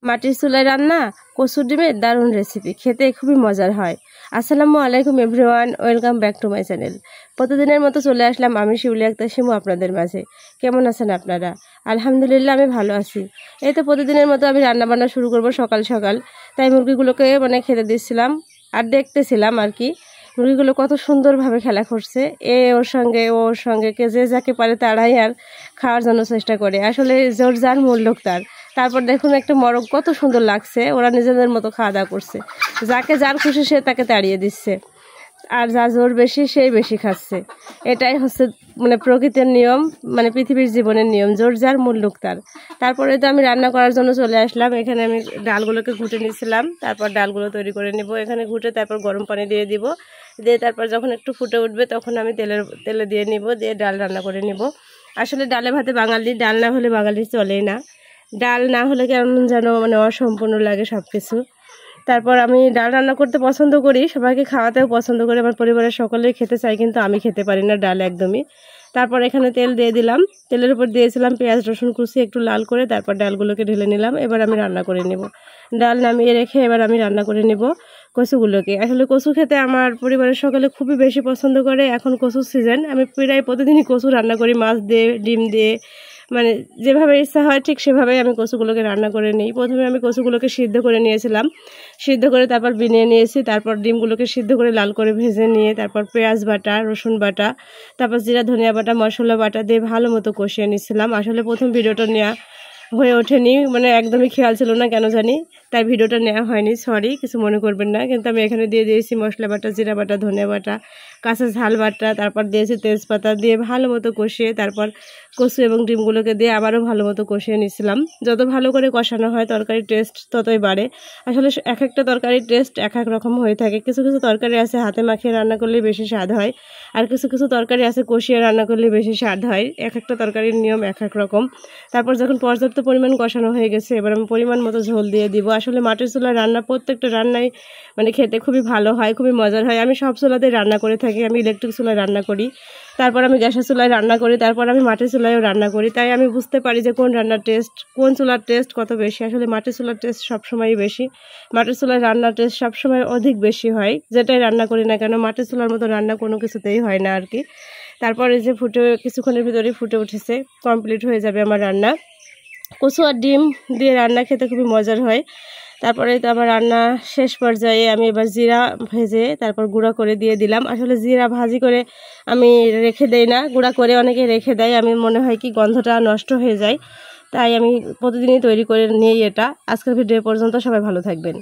মাটির চুলায় রান্না কচুর ডিমের দারুণ রেসিপি, খেতে খুবই মজার হয়। আসসালামু আলাইকুম everyone, welcome back to my channel. প্রতিদিনের মতো চলে আসলাম আমি শিউলি আক্তার শিমু আপনাদের মাঝে। কেমন আছেন আপনারা? আলহামদুলিল্লাহ আমি ভালো আছি। এই তো প্রতিদিনের মতো আমি রান্না বান্না শুরু করব সকাল সকাল। তাই মুরগিগুলোকে খেতে দিচ্ছিলাম আর দেখতেছিলাম আর কি মুরগিগুলো কত সুন্দরভাবে খেলা করছে। ওর সঙ্গে কে যে যাকে পারে তারাই আর খাওয়ার জন্য চেষ্টা করে। আসলে জোর যার মূল লোক তার। তারপর দেখুন একটা মরগ কত সুন্দর লাগছে, ওরা নিজেদের মতো খাওয়া দাওয়া করছে। যাকে যার খুশি সে তাকে তাড়িয়ে দিচ্ছে, আর যা জোর বেশি সেই বেশি খাচ্ছে। এটাই হচ্ছে প্রকৃতির নিয়ম, পৃথিবীর জীবনের নিয়ম, জোর যার মূল লোক তার। তারপরে তো আমি রান্না করার জন্য চলে আসলাম। এখানে আমি ডালগুলোকে ঘুটে নিয়েছিলাম, তারপর ডালগুলো তৈরি করে নিব। এখানে ঘুটে তারপর গরম পানি দিয়ে দিব, দিয়ে তারপর যখন একটু ফুটে উঠবে তখন আমি তেলে দিয়ে নিব, দিয়ে ডাল রান্না করে নিব। আসলে ডালে ভাতে বাঙালি, ডাল না হলে বাঙালি চলেই না। ডাল না হলে কেমন যেন অসম্পূর্ণ লাগে সব কিছু। তারপর আমি ডাল রান্না করতে পছন্দ করি, সবাইকে খাওয়াতেও পছন্দ করি, আমার পরিবারের সকলেই খেতে চাই, কিন্তু আমি খেতে পারি না ডাল একদমই। তারপর এখানে তেল দিয়ে দিলাম, তেলের উপর দিয়েছিলাম পেঁয়াজ রসুন কুচি একটু লাল করে, তারপর ডালগুলোকে ঢেলে নিলাম। এবার আমি রান্না করে নেব। ডাল নামিয়ে রেখে এবার আমি রান্না করে নেব কচুগুলোকে। আসলে কচু খেতে আমার পরিবারের সকলে খুবই বেশি পছন্দ করে। এখন কচুর সিজন, আমি প্রায় প্রতিদিনই কচু রান্না করি, মাছ দিয়ে ডিম দিয়ে, যেভাবে ইচ্ছা হয় ঠিক সেভাবেই আমি কচুগুলোকে রান্না করে নিই। প্রথমে আমি কচুগুলোকে সিদ্ধ করে নিয়েছিলাম, সিদ্ধ করে তারপর বিনিয়ে নিয়েছি। তারপর ডিমগুলোকে সিদ্ধ করে লাল করে ভেজে নিয়ে তারপর পেঁয়াজ বাটা, রসুন বাটা, তারপর জিরা ধনিয়া বাটা, মশলা বাটা দিয়ে ভালো মতো কষিয়ে নিয়েছিলাম। আসলে প্রথম ভিডিওটা নেওয়া হয়ে ওঠেনি, একদমই খেয়াল ছিল না কেন জানি, তাই ভিডিওটা নেওয়া হয়নি, সরি, কিছু মনে করবেন না। কিন্তু আমি এখানে দিয়ে দিয়েছি মশলা বাটা, জিরা বাটা, ধনিয়া বাটা, কাঁচা ঝাল বাটা, তারপর দিয়েছি তেজপাতা দিয়ে ভালো মতো কষিয়ে তারপর কচু এবং ডিমগুলোকে দিয়ে আবারও ভালো মতো কষিয়ে নিয়েছিলাম। যত ভালো করে কষানো হয় তরকারির টেস্ট ততই বাড়ে। আসলে এক একটা তরকারির টেস্ট এক এক রকম হয়ে থাকে। কিছু কিছু তরকারি আছে হাতে মাখিয়ে রান্না করলে বেশি স্বাদ হয়, আর কিছু কিছু তরকারি আছে কষিয়ে রান্না করলে বেশি স্বাদ হয়। এক একটা তরকারির নিয়ম এক এক রকম। তারপর যখন পর্যাপ্ত পরিমাণ কষানো হয়ে গেছে এবার আমি পরিমাণ মতো ঝোল দিয়ে দিব। আসলে মাটির চুলার রান্না প্রত্যেকটা রান্নাই খেতে খুবই ভালো হয়, খুবই মজার হয়। আমি সব চুলাতেই রান্না করে থাকি, আমি ইলেকট্রিক চুলায় রান্না করি, তারপর আমি গ্যাসের চুলায় রান্না করি, তারপর আমি মাটির চুলায়ও রান্না করি। তাই আমি বুঝতে পারি যে কোন রান্নার টেস্ট, কোন চুলার টেস্ট কত বেশি। আসলে মাটির চুলার টেস্ট সবসময়ই বেশি, মাটির চুলার রান্নার টেস্ট সবসময় অধিক বেশি হয়। যেটাই রান্না করি না কেন মাটির চুলার মতো রান্না কোনো কিছুতেই হয় না আর কি। তারপরে যে কিছুক্ষণের ভিতরেই ফুটে উঠেছে, কমপ্লিট হয়ে যাবে আমার রান্না। কচু আর ডিম দিয়ে রান্না খেতে খুবই মজার হয়। তারপরে তো আমার রান্না শেষ পর্যায়ে আমি এবার জিরা ভেজে তারপর গুঁড়া করে দিয়ে দিলাম। আসলে জিরা ভাজি করে আমি রেখে দেই না, গুঁড়া করে অনেকে রেখে দেয়, আমি মনে হয় কি গন্ধটা নষ্ট হয়ে যায়, তাই আমি প্রতিদিনই তৈরি করে নিই এটা। আজকের ভিডিও পর্যন্ত, সবাই ভালো থাকবেন।